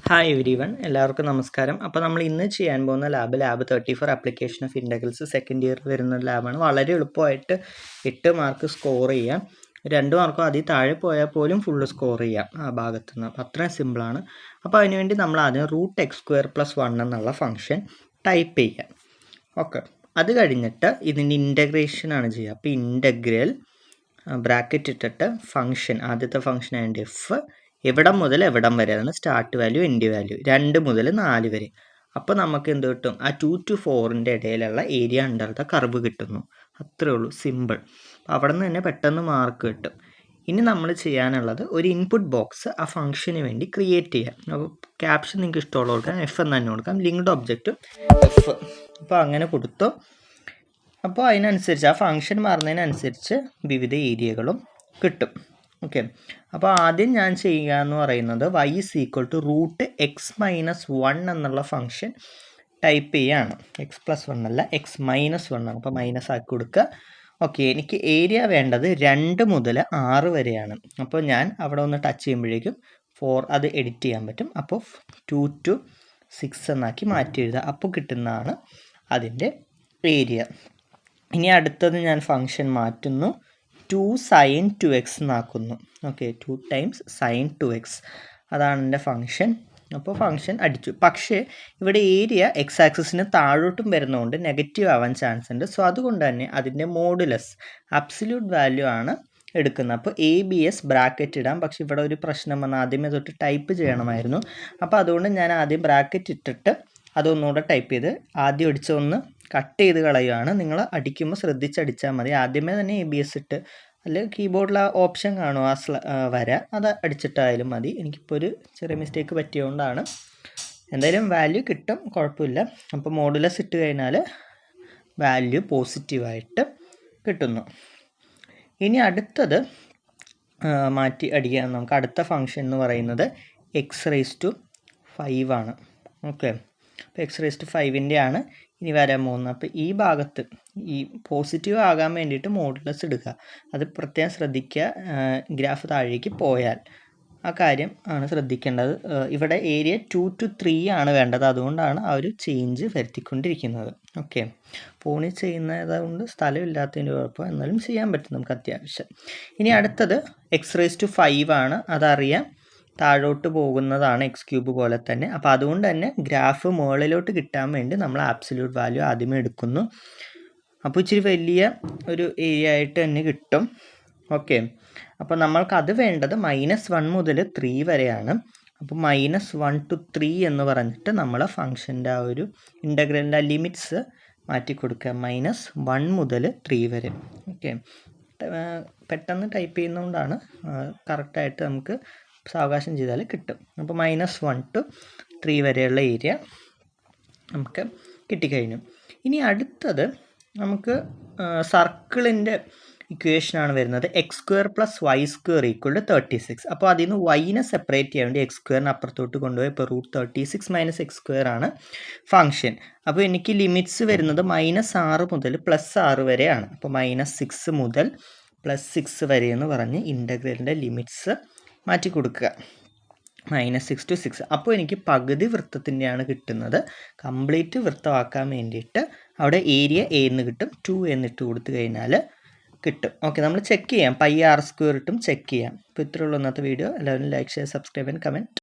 Hi every one, എല്ലാവർക്കും നമസ്കാരം. അപ്പോൾ നമ്മൾ ഇന്ന് ചെയ്യാൻ പോകുന്ന lab 34 application of integrals second year വരുന്ന ലാബാണ്. വളരെ എളുപ്പമായിട്ട് 8 മാർക്ക് സ്കോർ ചെയ്യാം. 2 മാർക്കോ അതിൽ താഴെ പോയാൽ പോലും ഫുള്ള് സ്കോർ ചെയ്യാം ആ ഭാഗത്തു നിന്ന്. അപ്പോൾ അത്രയും സിമ്പിളാണ്. അപ്പോൾ അതിനുവേണ്ടി നമ്മൾ ആദ്യം √x²+1 എന്നുള്ള ഫംഗ്ഷൻ ടൈപ്പ് ചെയ്യാം. ഓക്കെ, അത് കഴിഞ്ഞിട്ട് ഇതിൻ്റെ ഇൻ്റഗ്രേഷനാണ് ചെയ്യുക. അപ്പോൾ ഇൻ്റഗ്രൽ ബ്രാക്കറ്റ് ഇട്ടിട്ട് ഫംഗ്ഷൻ, ആദ്യത്തെ ഫംഗ്ഷൻ ആൻഡ് എഫ് എവിടം മുതൽ എവിടം വരെ, അതാണ് സ്റ്റാർട്ട് വാല്യൂ എൻഡ് വാല്യൂ, 2 മുതൽ 4 വരെ. അപ്പോൾ നമുക്ക് എന്ത് കിട്ടും? ആ 2 to 4ൻ്റെ ഇടയിലുള്ള ഏരിയ അണ്ടർ ദ കർവ് കിട്ടുന്നു. അത്രേ ഉള്ളൂ, സിമ്പിൾ. അവിടെ നിന്ന് തന്നെ പെട്ടെന്ന് മാർക്ക് കിട്ടും. ഇനി നമ്മൾ ചെയ്യാനുള്ളത് ഒരു ഇൻപുട്ട് ബോക്സ് ആ ഫംഗ്ഷന് വേണ്ടി ക്രിയേറ്റ് ചെയ്യാം. അപ്പോൾ ക്യാപ്ഷൻ നിങ്ങൾക്ക് ഇഷ്ടമുള്ള കൊടുക്കാം, എഫ് എന്ന് തന്നെ കൊടുക്കാം, ലിങ്ക്ഡ് ഒബ്ജക്റ്റും എഫ്. അപ്പോൾ അങ്ങനെ കൊടുത്തു. അപ്പോൾ അതിനനുസരിച്ച് ആ ഫംഗ്ഷൻ മാറുന്നതിനനുസരിച്ച് വിവിധ ഏരിയകളും കിട്ടും. ഓക്കെ, അപ്പോൾ ആദ്യം ഞാൻ ചെയ്യുക എന്ന് പറയുന്നത് y √x−1 എന്നുള്ള ഫംഗ്ഷൻ ടൈപ്പ് ചെയ്യുകയാണ്. x+1 അല്ല, x−1 ആണ്. അപ്പോൾ മൈനസ് ആക്കി കൊടുക്കുക. ഓക്കെ, എനിക്ക് ഏരിയ വേണ്ടത് 2 മുതൽ 6 വരെയാണ്. അപ്പോൾ ഞാൻ അവിടെ ഒന്ന് ടച്ച് ചെയ്യുമ്പോഴേക്കും 4 അത് എഡിറ്റ് ചെയ്യാൻ പറ്റും. അപ്പോൾ 2 to 6 എന്നാക്കി മാറ്റി എഴുതുക. അപ്പോൾ കിട്ടുന്നതാണ് അതിൻ്റെ ഏരിയ. ഇനി അടുത്തത് ഞാൻ ഫംഗ്ഷൻ മാറ്റുന്നു, 2 sin 2x എന്നാക്കുന്നു. ഓക്കെ, 2 times sin 2x, അതാണ് എൻ്റെ ഫംഗ്ഷൻ. അപ്പോൾ ഫംഗ്ഷൻ അടിച്ചു. പക്ഷേ ഇവിടെ ഏരിയ എക്സ് ആക്സിസിന് താഴോട്ടും വരുന്നതുകൊണ്ട് നെഗറ്റീവ് ആവാൻ ചാൻസ് ഉണ്ട്. സോ അതുകൊണ്ട് തന്നെ അതിൻ്റെ മോഡുലസ് അബ്സല്യൂട്ട് വാല്യൂ ആണ് എടുക്കുന്നത്. അപ്പോൾ ABS ബ്രാക്കറ്റ് ഇടാം. പക്ഷെ ഇവിടെ ഒരു പ്രശ്നം വന്നാൽ ആദ്യമേ തൊട്ട് ടൈപ്പ് ചെയ്യണമായിരുന്നു. അപ്പോൾ അതുകൊണ്ട് ഞാൻ ആദ്യം ബ്രാക്കറ്റ് ഇട്ടിട്ട് അതൊന്നുകൂടെ ടൈപ്പ് ചെയ്ത് ആദ്യം അടിച്ചൊന്ന് കട്ട് ചെയ്ത് കളയുകയാണ്. നിങ്ങൾ അടിക്കുമ്പോൾ ശ്രദ്ധിച്ചടിച്ചാൽ മതി. ആദ്യമേ തന്നെ ABS ഇട്ട്, അല്ലെങ്കിൽ കീബോർഡിൽ ആ ഓപ്ഷൻ കാണും വര, അത് അടിച്ചിട്ടായാലും മതി. എനിക്കിപ്പോൾ ഒരു ചെറിയ മിസ്റ്റേക്ക് പറ്റിയതുകൊണ്ടാണ്. എന്തായാലും വാല്യൂ കിട്ടും, കുഴപ്പമില്ല. അപ്പോൾ മോഡുലസ് ഇട്ട് കഴിഞ്ഞാൽ വാല്യൂ പോസിറ്റീവായിട്ട് കിട്ടുന്നു. ഇനി അടുത്തത് മാറ്റി അടിക്കാൻ നമുക്ക് അടുത്ത ഫംഗ്ഷൻ എന്ന് പറയുന്നത് x⁵5 ആണ്. ഓക്കെ, അപ്പോൾ x⁵5ൻ്റെ ആണ് ഇനി വരാൻ പോകുന്നത്. അപ്പോൾ ഈ ഭാഗത്ത് ഈ പോസിറ്റീവ് ആകാൻ വേണ്ടിയിട്ട് മോഡുലസ് എടുക്കുക. അത് പ്രത്യേകം ശ്രദ്ധിക്കുക. ഗ്രാഫ് താഴേക്ക് പോയാൽ ആ കാര്യം ആണ് ശ്രദ്ധിക്കേണ്ടത്. ഇവിടെ ഏരിയ 2 to 3 ആണ് വേണ്ടത്. അതുകൊണ്ടാണ് ആ ഒരു ചേഞ്ച് വരുത്തിക്കൊണ്ടിരിക്കുന്നത്. ഓക്കെ, ഫോണിൽ ചെയ്യുന്നതുകൊണ്ട് സ്ഥലമില്ലാത്തതിൻ്റെ കുഴപ്പം, എന്നാലും ചെയ്യാൻ പറ്റും നമുക്ക് അത്യാവശ്യം. ഇനി അടുത്തത് x⁵5 ആണ്. അതറിയാം, താഴോട്ട് പോകുന്നതാണ് x³ പോലെ തന്നെ. അപ്പോൾ അതുകൊണ്ട് തന്നെ ഗ്രാഫ് മുകളിലോട്ട് കിട്ടാൻ വേണ്ടി നമ്മൾ ആബ്സല്യൂട്ട് വാല്യൂ ആദ്യമേ എടുക്കുന്നു. അപ്പോൾ ഇച്ചിരി വലിയ ഒരു ഏരിയ ആയിട്ട് തന്നെ കിട്ടും. ഓക്കെ, അപ്പോൾ നമ്മൾക്ക് അത് വേണ്ടത് -1 മുതൽ 3 വരെയാണ്. അപ്പോൾ -1 to 3 എന്ന് പറഞ്ഞിട്ട് നമ്മൾ ഫംഗ്ഷൻ്റെ ആ ഒരു ഇൻ്റഗ്രലിൻ്റെ ലിമിറ്റ്സ് മാറ്റി കൊടുക്കുക. -1 മുതൽ 3 വരെ. ഓക്കെ, പെട്ടെന്ന് ടൈപ്പ് ചെയ്യുന്നതുകൊണ്ടാണ്, കറക്റ്റായിട്ട് നമുക്ക് സാവകാശം ചെയ്താൽ കിട്ടും. അപ്പോൾ -1 to 3 വരെയുള്ള ഏരിയ നമുക്ക് കിട്ടിക്കഴിഞ്ഞു. ഇനി അടുത്തത് നമുക്ക് സർക്കിളിൻ്റെ ഇക്വേഷനാണ് വരുന്നത്. x² + y² = 36. അപ്പോൾ അതിൽ നിന്ന് y-നെ സെപ്പറേറ്റ് ചെയ്യാൻ വേണ്ടി x² അപ്പുറത്തോട്ട് കൊണ്ടുപോയി. ഇപ്പോൾ √36 - x² ആണ് ഫംഗ്ഷൻ. അപ്പോൾ എനിക്ക് ലിമിറ്റ്സ് വരുന്നത് -6 മുതൽ +6 വരെയാണ്. അപ്പോൾ -6 മുതൽ +6 വരെ എന്ന് പറഞ്ഞ് ഇൻ്റഗ്രലിൻ്റെ ലിമിറ്റ്സ് മാറ്റി കൊടുക്കുക. -6 to 6. അപ്പോൾ എനിക്ക് പകുതി വൃത്തത്തിൻ്റെയാണ് കിട്ടുന്നത്. കംപ്ലീറ്റ് വൃത്തമാക്കാൻ വേണ്ടിയിട്ട് അവിടെ ഏരിയ A എന്ന് കിട്ടും, 2 എന്നിട്ട് കൊടുത്തു കഴിഞ്ഞാൽ കിട്ടും. ഓക്കെ, നമ്മൾ ചെക്ക് ചെയ്യാം, πr² ഇട്ടും ചെക്ക് ചെയ്യാം. അപ്പോൾ ഇത്രയുള്ളൂ ഇന്നത്തെ വീഡിയോ. എല്ലാവരും like, share, subscribe and comment.